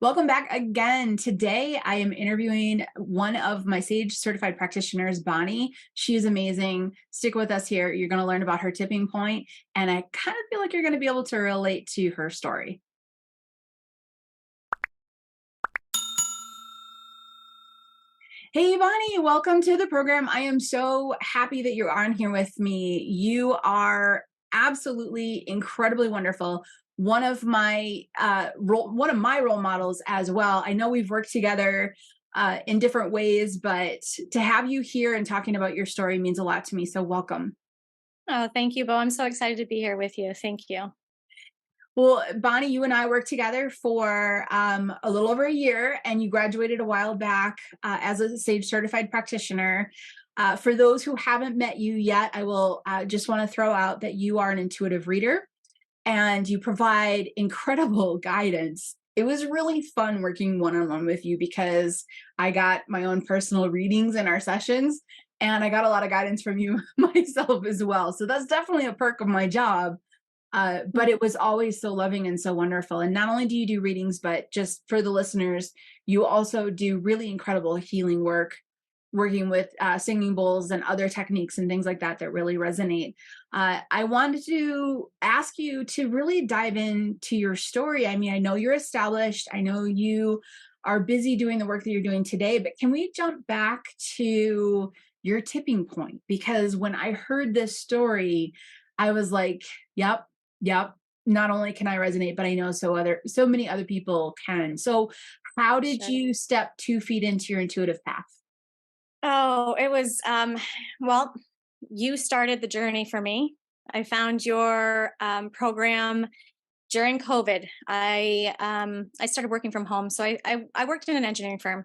Welcome back again. Today, I am interviewing one of my Sage certified practitioners, Bonnie. She is amazing. Stick with us here. You're going to learn about her tipping point, and I kind of feel like you're going to be able to relate to her story. Hey, Bonnie, welcome to the program. I am so happy that you're on here with me. You are absolutely incredibly wonderful. One of my role models as well. I know we've worked together in different ways, but to have you here and talking about your story means a lot to me. So welcome. Oh, thank you, Beau. I'm so excited to be here with you. Thank you. Well, Bonnie, you and I worked together for a little over a year, and you graduated a while back as a Sage certified practitioner. For those who haven't met you yet, I will just want to throw out that you are an intuitive reader and you provide incredible guidance. It was really fun working one-on-one with you because I got my own personal readings in our sessions, and I got a lot of guidance from you myself as well. So that's definitely a perk of my job. But it was always so loving and so wonderful. And not only do you do readings, but just for the listeners, you also do really incredible healing work, working with singing bowls and other techniques and things like that that really resonate. I wanted to ask you to really dive into your story. I mean, I know you're established. I know you are busy doing the work that you're doing today, but can we jump back to your tipping point? Because when I heard this story, I was like, yep, yep. Not only can I resonate, but I know so many other people can. So how did Sure. you step 2 feet into your intuitive path? Oh, it was well, you started the journey for me. I found your program during COVID. I started working from home, so I worked in an engineering firm,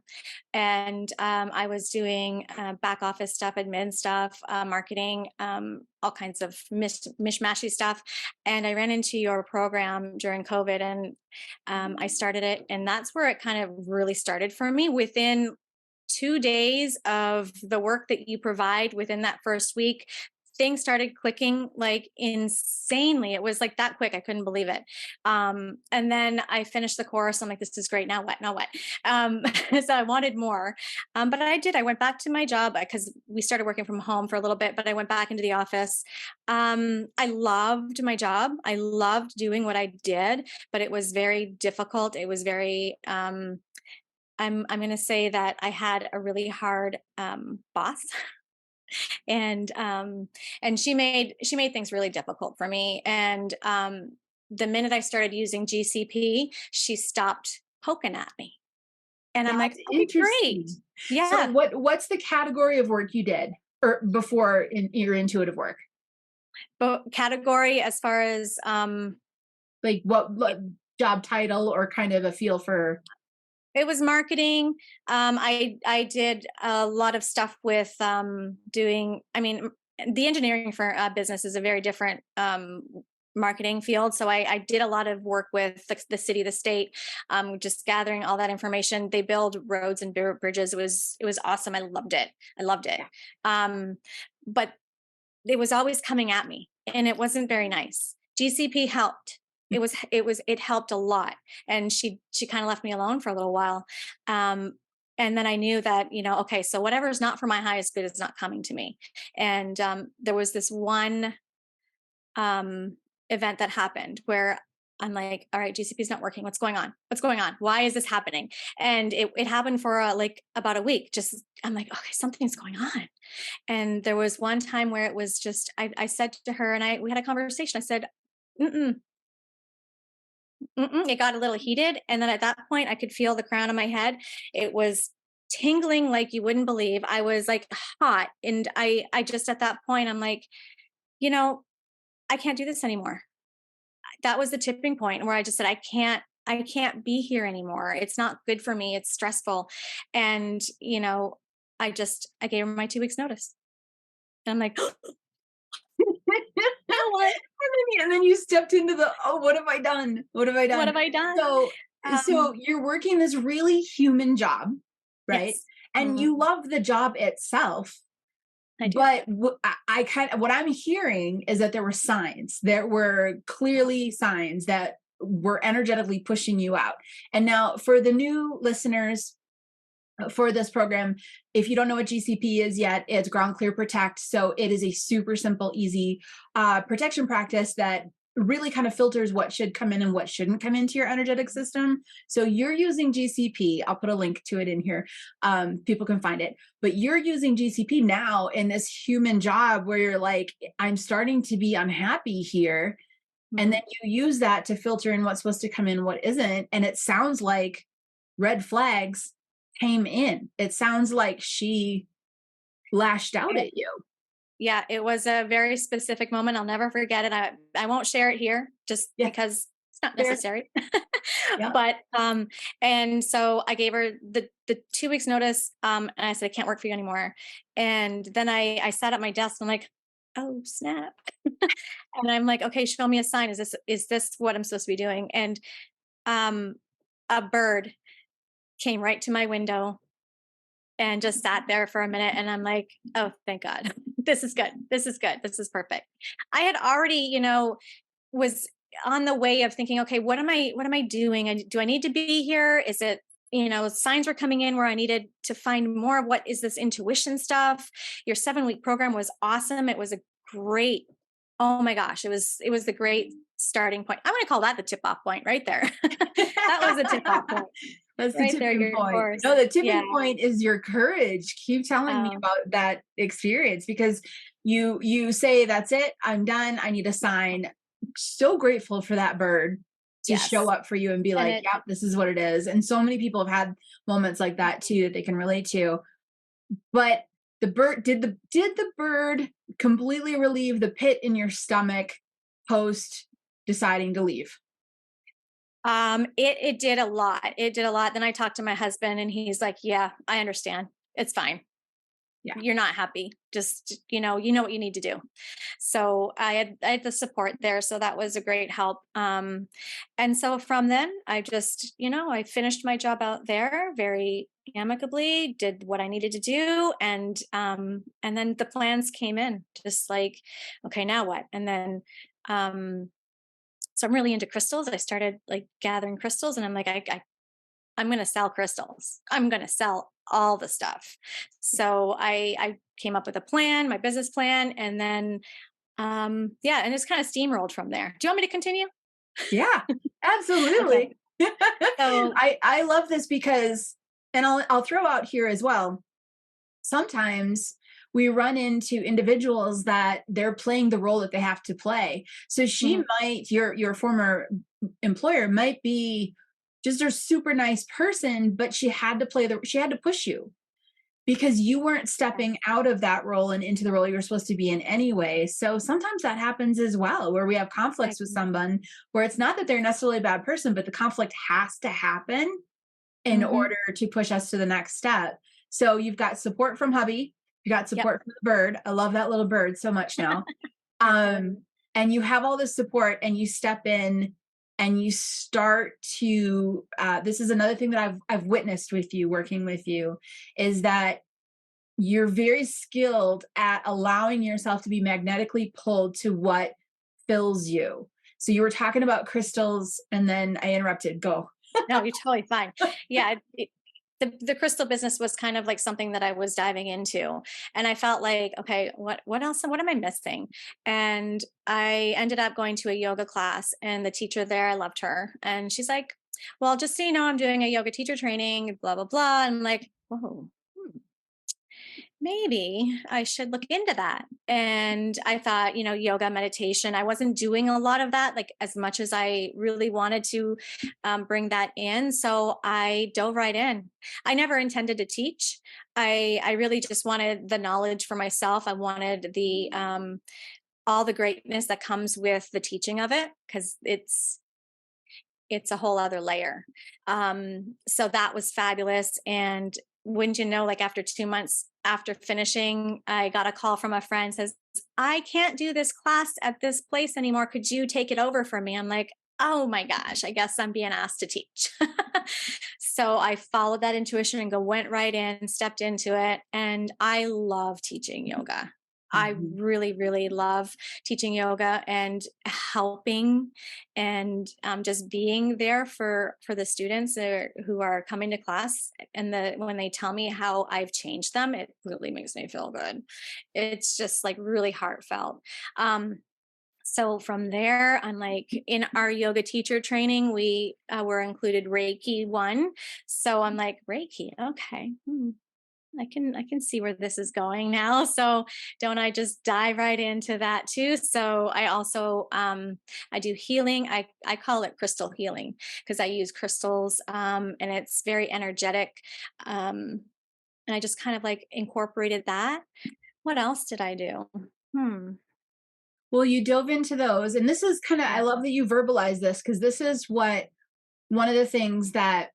and I was doing back office stuff, admin stuff, marketing, all kinds of mishmashy stuff. And I ran into your program during COVID, and I started it, and that's where it kind of really started for me. Within 2 days of the work that you provide within that first week, things started clicking like insanely. It was like that quick. I couldn't believe it. And then I finished the course. I'm like, this is great. Now what? Now what? So I wanted more. But I did. I went back to my job because we started working from home for a little bit, but I went back into the office. I loved my job. I loved doing what I did, but it was very difficult. It was very, I'm going to say that I had a really hard boss, and she made things really difficult for me. And the minute I started using GCP, she stopped poking at me, and I'm That's like, okay, great, interesting. So yeah. what's the category of work you did or before in your intuitive work? But category as far as Like what job title or kind of a feel for it was marketing. I did a lot of stuff with doing. I mean, the engineering for business is a very different marketing field. So I did a lot of work with the city, the state, just gathering all that information. They build roads and bridges. It was awesome. I loved it. I loved it. Um, but it was always coming at me, and it wasn't very nice. GCP helped. It helped a lot, and she kind of left me alone for a little while. Um, and then I knew that, okay, so whatever is not for my highest good is not coming to me. And there was this one event that happened where I'm like, all right, GCP is not working. What's going on? What's going on? Why is this happening? And it happened for like about a week. Just I'm like, okay, something's going on. And there was one time where it was just I said to her, and we had a conversation. I said, mm-mm, mm-mm. It got a little heated, and then at that point, I could feel the crown of my head. It was tingling like you wouldn't believe. I was like hot, and I just at that point, I'm like, you know, I can't do this anymore. That was the tipping point where I just said, I can't be here anymore. It's not good for me. It's stressful. And, I gave her my 2 weeks notice. And I'm like, now what? and then you stepped into the, oh, what have I done? What have I What done? have I done? So so Um, you're working this really human job, right? yes. And you Mhm. love the job itself. I do. But I kind of what I'm hearing is that there were signs. There were clearly signs that we're energetically pushing you out. And now for the new listeners, for this program, if you don't know what GCP is yet, it's Ground Clear Protect. So it is a super simple, easy protection practice that really kind of filters what should come in and what shouldn't come into your energetic system. So you're using GCP. I'll put a link to it in here. People can find it. But you're using GCP now in this human job where you're like, I'm starting to be unhappy here. And then you use that to filter in what's supposed to come in, what isn't. And it sounds like red flags came in. It sounds like she lashed out at you. Yeah, it was a very specific moment. I'll never forget it. I won't share it here just because it's not Fair. necessary. Yeah. But and so I gave her the 2 weeks notice, and I said, I can't work for you anymore. And then I sat at my desk. I'm like, oh snap. And I'm like, okay, show me a sign. Is this what I'm supposed to be doing? And a bird came right to my window and just sat there for a minute. And I'm like, oh, thank God. This is good. This is good. This is perfect. I had already, was on the way of thinking, okay, what am I doing? Do I need to be here? Is it, signs were coming in where I needed to find more of what is this intuition stuff. Your 7-week program was awesome. It was a great, oh my gosh, it was the great starting point. I'm going to call that the tip off point right there. That was the tip off point. That's the Right there, tipping your point. course. No, the tipping Yeah. point is your courage. Keep telling me about that experience, because you say, that's it, I'm done, I need a sign. So grateful for that bird to show Yes. up for you and be like, yep, this is what it is. And so many people have had moments like that too that they can relate to. But the bird, did the bird completely relieve the pit in your stomach post deciding to leave? It did a lot. It did a lot. Then I talked to my husband and he's like, yeah, I understand. It's fine. Yeah. You're not happy. Just, you know what you need to do. So I had the support there. So that was a great help. And so from then I just, I finished my job out there very amicably, did what I needed to do. And then the plans came in just like, okay, now what? And then, so I'm really into crystals. I started like gathering crystals and I'm like, I'm going to sell crystals. I'm going to sell all the stuff. So I came up with a plan, my business plan, and then, and it's kind of steamrolled from there. Do you want me to continue? Yeah, absolutely. So I love this because, and I'll throw out here as well, sometimes we run into individuals that they're playing the role that they have to play. So she might, your former employer might be just a super nice person, but she had to push you because you weren't stepping out of that role and into the role you were supposed to be in anyway. So sometimes that happens as well, where we have conflicts with someone where it's not that they're necessarily a bad person, but the conflict has to happen in order to push us to the next step. So you've got support from hubby, you got support from the bird. I love that little bird so much now. And you have all this support and you step in and you start to, this is another thing that I've witnessed with you, working with you, is that you're very skilled at allowing yourself to be magnetically pulled to what fills you. So you were talking about crystals and then I interrupted. Go. no, you're totally fine. Yeah. The crystal business was kind of like something that I was diving into, and I felt like, okay, what else? What am I missing? And I ended up going to a yoga class, and the teacher there, I loved her, and she's like, well, just so you know, I'm doing a yoga teacher training, blah, blah, blah. And I'm like, whoa, maybe I should look into that. And I thought, yoga, meditation, I wasn't doing a lot of that, like as much as I really wanted to bring that in. So I dove right in. I never intended to teach. I really just wanted the knowledge for myself. I wanted the, all the greatness that comes with the teaching of it, because it's a whole other layer. So that was fabulous. And wouldn't you know, like after 2 months after finishing, I got a call from a friend, says, I can't do this class at this place anymore. Could you take it over for me? I'm like, oh my gosh, I guess I'm being asked to teach. So I followed that intuition and went right in, stepped into it. And I love teaching yoga. I Mhm. really, really love teaching yoga and helping and just being there for the students who are coming to class. And when they tell me how I've changed them, it really makes me feel good. It's just like really heartfelt. So from there, I'm like in our yoga teacher training, we were included Reiki 1. So I'm like Reiki, okay. I can see where this is going now. So don't I just dive right into that too? So I also I do healing. I call it crystal healing because I use crystals and it's very energetic. Um and I just kind of like incorporated that. What else did I do? Hmm. Well, you dove into those, and this is kind of, I Yeah. love that you verbalize this because this is what one of the things that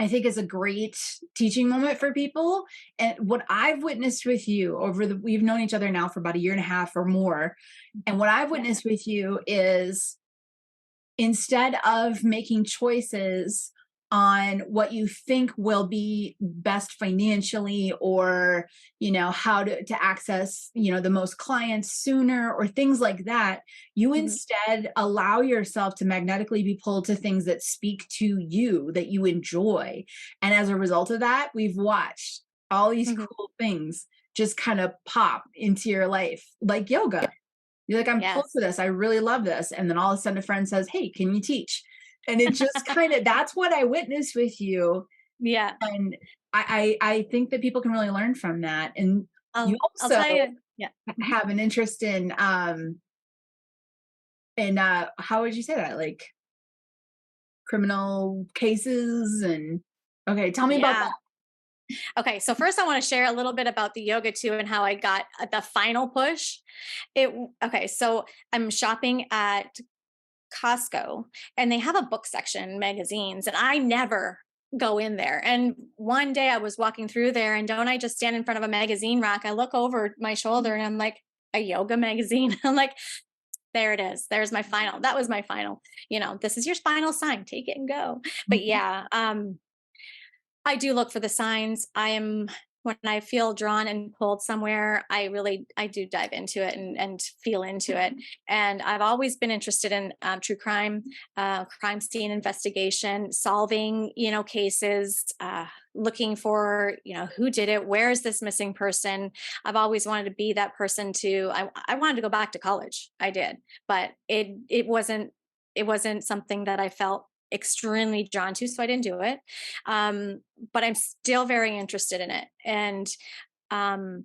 I think is a great teaching moment for people. And what I've witnessed with you we've known each other now for about a year and a half or more. And what I've Yeah. witnessed with you is instead of making choices on what you think will be best financially, or how to access the most clients sooner, or things like that, you Mhm. instead allow yourself to magnetically be pulled to things that speak to you, that you enjoy. And as a result of that, we've watched all these Mhm. cool things just kind of pop into your life, like yoga. You're like, I'm pulled Yes. for this. I really love this. And then all of a sudden a friend says, hey, can you teach? And it just kind of, that's what I witnessed with you. Yeah. And I think that people can really learn from that. And you I'll also tell you. Yeah. Mhm. have an interest in how would you say that? Like criminal cases and okay, tell me about Yeah. that. Okay, so first I want to share a little bit about the yoga too and how I got the final push. Okay, so I'm shopping at Costco and they have a book section, magazines, and I never go in there. And one day I was walking through there and don't I just stand in front of a magazine rack? I look over my shoulder and I'm like, a yoga magazine. I'm like, there it is. There's my final. That was my final. This is your final sign. Take it and go. But Mhm. yeah, I do look for the signs. When I feel drawn and pulled somewhere, I do dive into it and feel into it. And I've always been interested in true crime, crime scene investigation, solving cases, looking for who did it, where is this missing person. I've always wanted to be that person. I wanted to go back to college. I did, but it wasn't something that I felt extremely drawn to, so I didn't do it. But I'm still very interested in it, and um,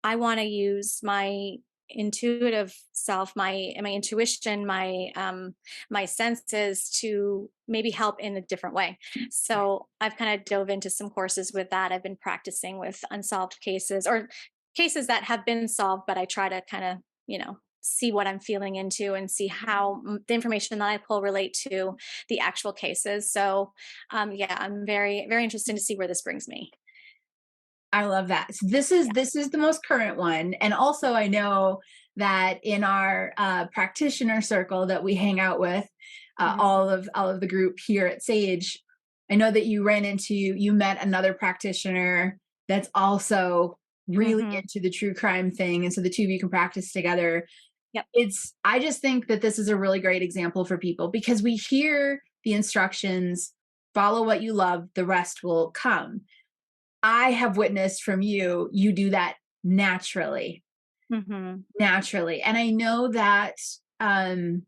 I want to use my intuitive self, my intuition, my senses to maybe help in a different way. So I've kind of dove into some courses with that. I've been practicing with unsolved cases or cases that have been solved, but I try to kind of see what I'm feeling into and see how the information that I pull relate to the actual cases. So yeah, I'm very very interested to see where this brings me. I love that. So Yeah. this is the most current one. And also I know that in our practitioner circle that we hang out with, Hmm. all of the group here at Sage, I know that you met another practitioner that's also really Hmm. into the true crime thing. And so the two of you can practice together. Yep. I just think that this is a really great example for people because we hear the instructions, follow what you love, the rest will come. I have witnessed from you, you do that naturally, Hmm. naturally. And I know that um,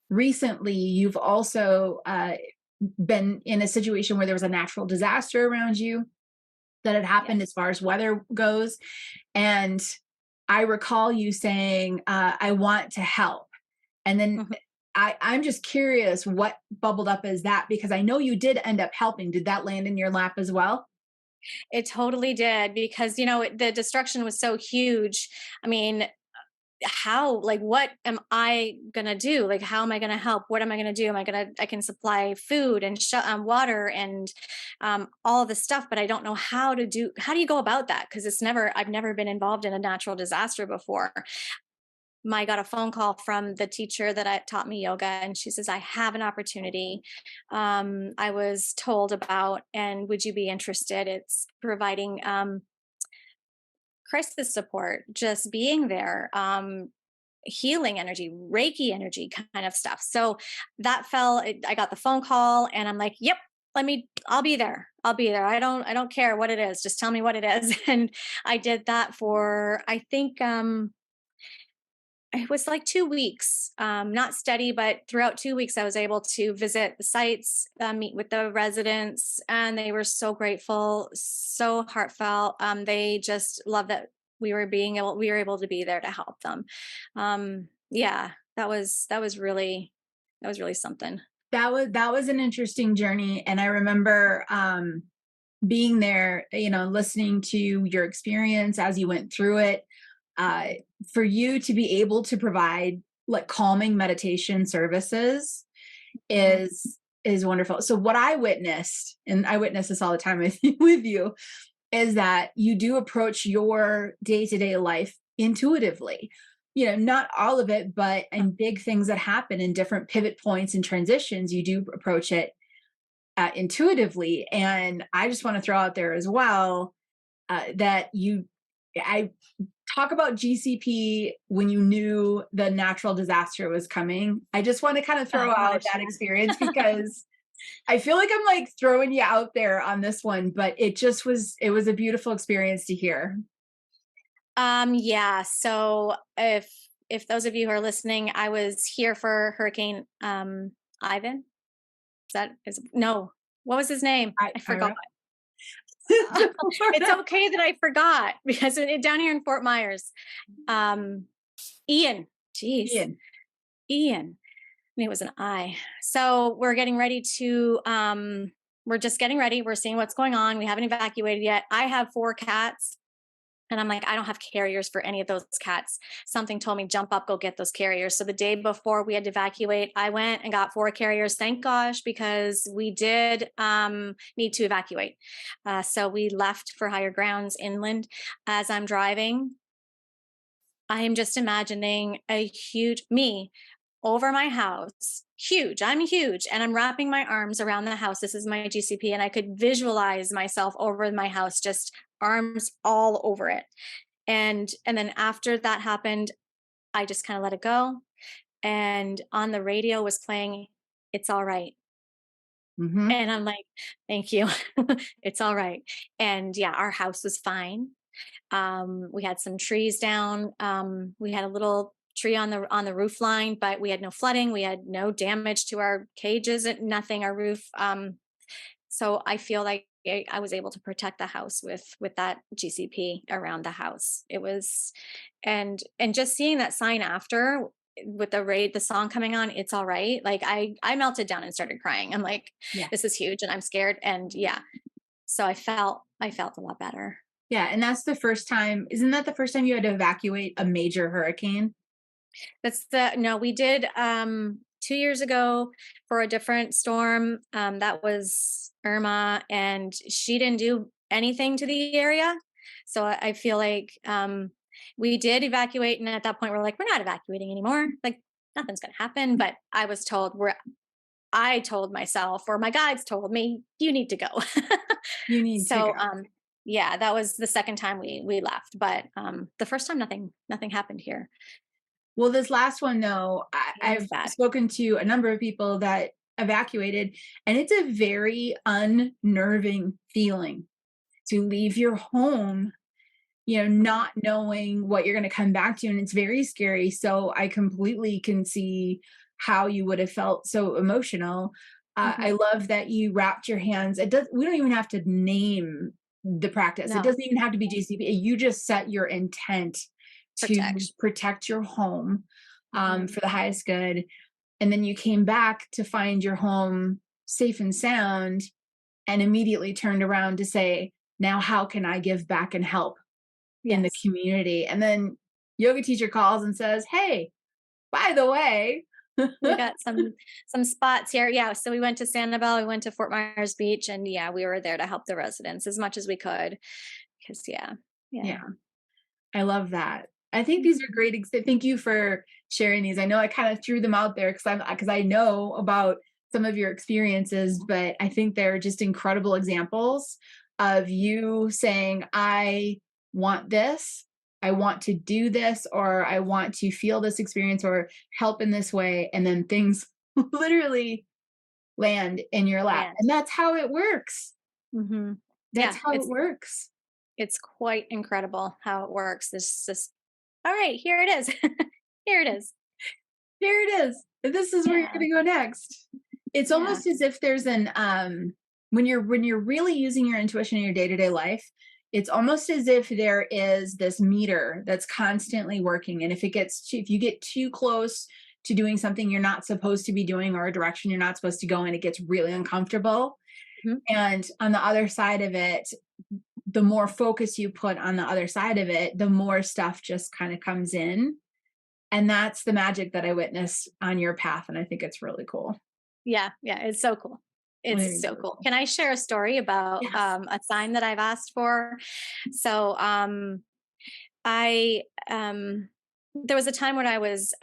recently you've also been in a situation where there was a natural disaster around you that had happened Yes. as far as weather goes. And I recall you saying, I want to help. And then Mhm. I'm just curious what bubbled up as that because I know you did end up helping. Did that land in your lap as well? It totally did because the destruction was so huge. I mean, how like what am I gonna do? Like how am I gonna help? What am I gonna do? I can supply food and water and all of this stuff, but I don't know how do you go about that? Because I've never been involved in a natural disaster before. I got a phone call from the teacher that taught me yoga, and she says, I have an opportunity I was told about, and would you be interested? It's providing crisis support, just being there, healing energy, Reiki energy kind of stuff. So that I got the phone call and I'm like, yep, I'll be there. I'll be there. I don't care what it is. Just tell me what it is. And I did that for, I think, it was like 2 weeks, not steady, but throughout 2 weeks, I was able to visit the sites, meet with the residents, and they were so grateful, so heartfelt. They just loved that we were able to be there to help them. Yeah, that was really something. That was an interesting journey. And I remember being there, listening to your experience as you went through it. Uh, for you to be able to provide like calming meditation services Mhm. is wonderful. So what I witnessed, and I witness this all the time with you, is that you do approach your day-to-day life intuitively. Not all of it, but in big things that happen in different pivot points and transitions, you do approach it intuitively. And I just want to throw out there as well that I talk about GCP when you knew the natural disaster was coming. I just want to kind of Oh throw out gosh. that experience because I feel like I'm like throwing you out there on this one, but it was a beautiful experience to hear. Yeah. So if those of you who are listening, I was here for Hurricane Ivan. Is no, what was his name? I forgot. Ira. It's okay that I forgot because down here in Fort Myers, um, Ian, jeez, Ian. Ian, and it was an I. So we're just getting ready. We're seeing what's going on. We haven't evacuated yet. I have 4 cats. And I'm like, I don't have carriers for any of those cats. Something told me, jump up, go get those carriers. So the day before we had to evacuate, I went and got 4 carriers. Thank gosh, because we did need to evacuate. So we left for higher grounds inland. As I'm driving, I am just imagining a huge me over my house, huge. I'm huge, and I'm wrapping my arms around the house. This is my GCP, and I could visualize myself over my house, just arms all over it. And then after that happened, I just kind of let it go. And on the radio was playing, "It's all right." Hmm. And I'm like, "Thank you, it's all right." And yeah, our house was fine. We had some trees down. We had a little tree on the roof line, but we had no flooding. We had no damage to our cages, nothing. Our roof. So I feel like I was able to protect the house with that GCP around the house. It was, and just seeing that sign after with the song coming on, "It's all right." Like I melted down and started crying. I'm like, Yeah. this is huge, and I'm scared. And yeah, so I felt a lot better. Yeah. And that's the first time. Isn't that the first time you had to evacuate a major hurricane? That's the no, we did 2 years ago for a different storm. That was Irma, and she didn't do anything to the area. So I feel like we did evacuate, and at that point we're like, we're not evacuating anymore. Like nothing's gonna happen. But I told myself, or my guides told me, you need to go. You need to So go. yeah, that was the second time we left. But the first time nothing happened here. Well, this last one, though, Yeah, it was I've bad. spoken to a number of people that evacuated, and it's a very unnerving feeling to leave your home, not knowing what you're going to come back to. And it's very scary. So I completely can see how you would have felt so emotional. I Mhm. love that you wrapped your hands. We don't even have to name the practice. It No, doesn't even have to be GCP. You just set your intent to protection. protect your home Mhm. for the highest good. And then you came back to find your home safe and sound and immediately turned around to say, now how can I give back and help in the Yes. community? And then yoga teacher calls and says, hey, by the way, We got some spots here. Yeah, so we went to Sanibel, we went to Fort Myers Beach, and yeah, we were there to help the residents as much as we could. Because yeah, yeah. yeah, I love that. I think these are Mhm. great. Thank you for sharing these. I know I kind of threw them out there because I know about some of your experiences, but I think they're just incredible examples of you saying, I want this, I want to do this, or I want to feel this experience or help in this way. And then things literally land in your lap. land. And that's how it works. Hmm. That's Yeah, how it works. it's quite incredible how it works. This just, all right, here it is. Here it is. Here it is. This is where you're Yeah, going to go next. It's yeah. almost as if there's an when you're really using your intuition in your day-to-day life, it's almost as if there is this meter that's constantly working. And if you get too close to doing something you're not supposed to be doing or a direction you're not supposed to go in, it gets really uncomfortable. Mhm. And on the other side of it, the more focus you put on the other side of it, the more stuff just kind of comes in. And that's the magic that I witnessed on your path. And I think it's really cool. Yeah, yeah, it's so cool. I It's think it's so really cool. cool. Can I share a story about Yes. a sign that I've asked for? So, I there was a time when I was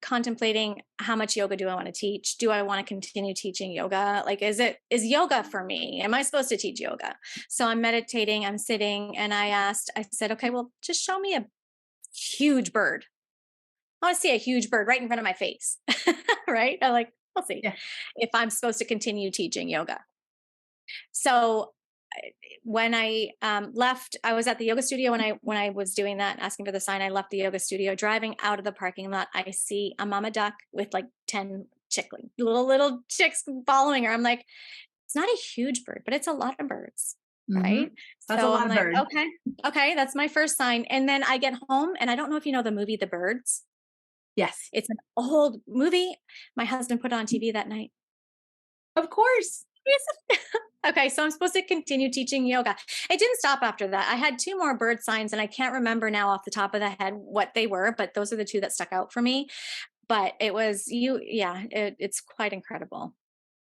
contemplating, how much yoga do I want to teach? Do I want to continue teaching yoga? Like, is yoga for me? Am I supposed to teach yoga? So I'm meditating, I'm sitting, and I said, okay, well, just show me a huge bird. I want to see a huge bird right in front of my face. Right? I'm like, we'll see Yeah. if I'm supposed to continue teaching yoga. So when I left, I was at the yoga studio when I was doing that, asking for the sign. I left the yoga studio, driving out of the parking lot. I see a mama duck with like 10 chickling, little chicks following her. I'm like, it's not a huge bird, but it's a lot of birds, Hmm. right? That's a So lot I'm of like, bird. okay, okay, that's my first sign. And then I get home, and I don't know if you know the movie The Birds. Yes. It's an old movie. My husband put on TV that night. Of course. Yes. Okay, so I'm supposed to continue teaching yoga. It didn't stop after that. I had two more bird signs, and I can't remember now off the top of the head what they were, but those are the two that stuck out for me. But it was you, yeah, it's quite incredible.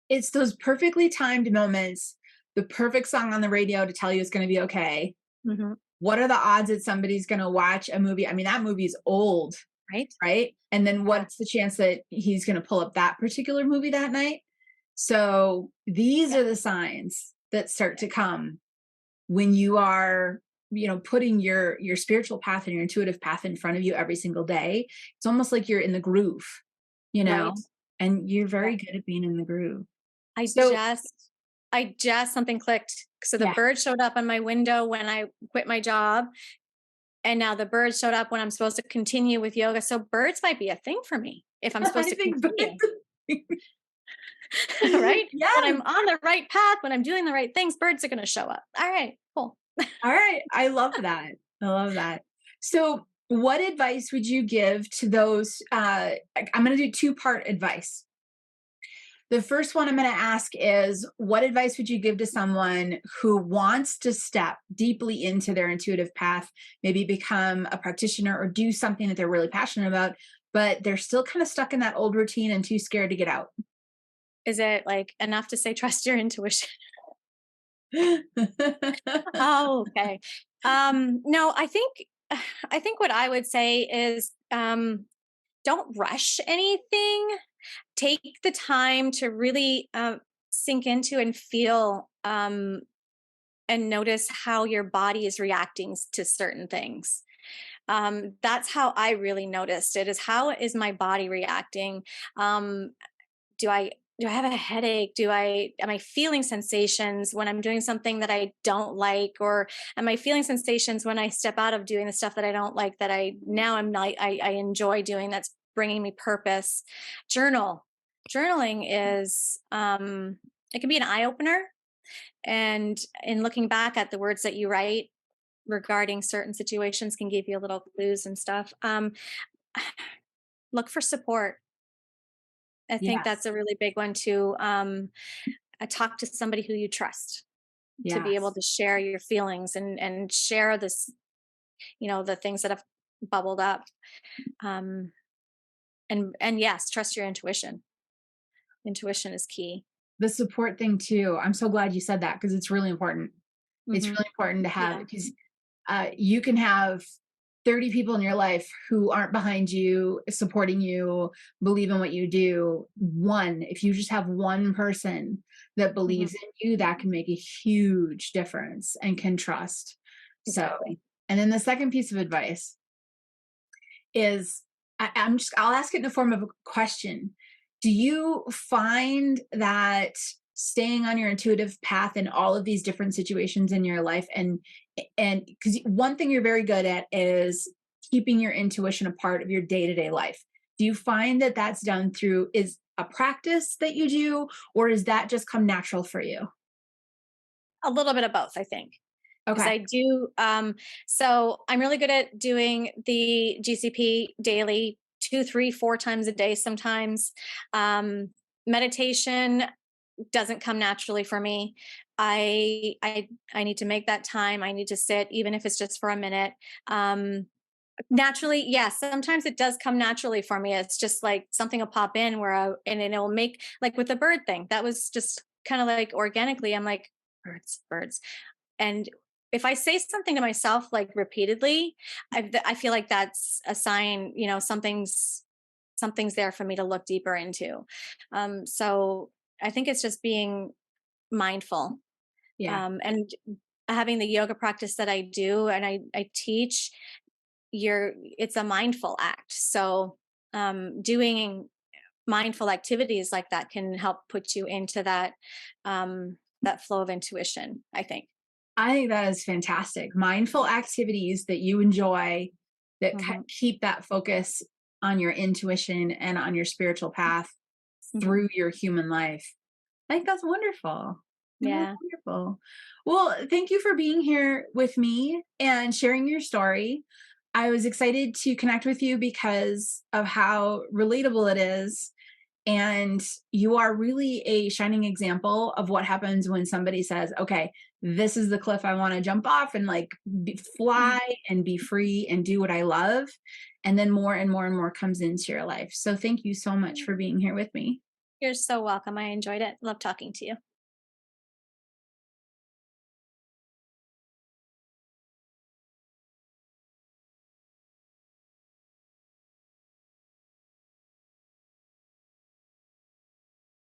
It's those perfectly timed moments, the perfect song on the radio to tell you it's going to be okay. Hmm. What are the odds that somebody's going to watch a movie? I mean, that movie's old, Right? right? And then Yeah. what's the chance that he's going to pull up that particular movie that night? So these Yeah. are the signs that start to come when you are, putting your spiritual path and your intuitive path in front of you every single day. It's almost like you're in the groove, you know, Right. and you're Yeah. very good at being in the groove. I So just I just something clicked. So the yeah. bird showed up on my window when I quit my job. And now the bird showed up when I'm supposed to continue with yoga. So birds might be a thing for me if I'm supposed I to think continue. Right? When yes. I'm on the right path, when I'm doing the right things, birds are going to show up. All right, cool. All right. I love that. I love that. So what advice would you give to those? I'm going to do two-part advice. The first one I'm going to ask is, what advice would you give to someone who wants to step deeply into their intuitive path, maybe become a practitioner or do something that they're really passionate about, but they're still kind of stuck in that old routine and too scared to get out? Is it like enough to say trust your intuition? Oh, okay. No, I think what I would say is don't rush anything. Take the time to really sink into and feel and notice how your body is reacting to certain things. That's how I really noticed it, is how is my body reacting? Um, do I do I have a headache? Am I feeling sensations when I'm doing something that I don't like, or am I feeling sensations when I step out of doing the stuff that I don't like, that I enjoy doing, that's bringing me purpose? Journal. Journaling is it can be an eye opener, and in looking back at the words that you write regarding certain situations can give you little clues and stuff. Look for support. I think that's Yes. a really big one too. Talk to somebody who you trust to be able Yes. to share your feelings and share this, the things that have bubbled up. Um, and yes, trust your intuition. Intuition is key. The support thing too. I'm so glad you said that because it's really important. It's Hmm. really important to have, Yeah. because you can have 30 people in your life who aren't behind you, supporting you, believe in what you do. If you just have one person that Hmm. believes in you, that can make a huge difference and can trust. So Exactly. And then the second piece of advice is I'll ask it in the form of a question. Do you find that staying on your intuitive path in all of these different situations in your life, and because one thing you're very good at is keeping your intuition a part of your day-to-day life. Do you find that that's done through is a practice that you do, or does that just come natural for you? A little bit of both, I think. Because Okay. I do, so I'm really good at doing the GCP daily, 2, 3, 4 times a day sometimes. Meditation doesn't come naturally for me. I need to make that time. I need to sit, even if it's just for a minute. Naturally, yes, sometimes it does come naturally for me. It's just like something will pop in and it'll make, like with the bird thing, that was just kind of like organically, I'm like, birds, birds. And if I say something to myself like repeatedly, I feel like that's a sign, something's there for me to look deeper into. So I think it's just being mindful, Yeah. and having the yoga practice that I do and I teach. It's a mindful act. So doing mindful activities like that can help put you into that flow of intuition, I think. I think that is fantastic. Mindful activities that you enjoy that Hmm. keep that focus on your intuition and on your spiritual path Hmm. through your human life. I think that's wonderful. I think that's Yeah. wonderful. Well, thank you for being here with me and sharing your story. I was excited to connect with you because of how relatable it is. And you are really a shining example of what happens when somebody says, okay, this is the cliff I want to jump off and like Mhm. fly and be free and do what I love. And then more and more and more comes into your life. So thank you so much for being here with me. You're so welcome. I enjoyed it. Love talking to you.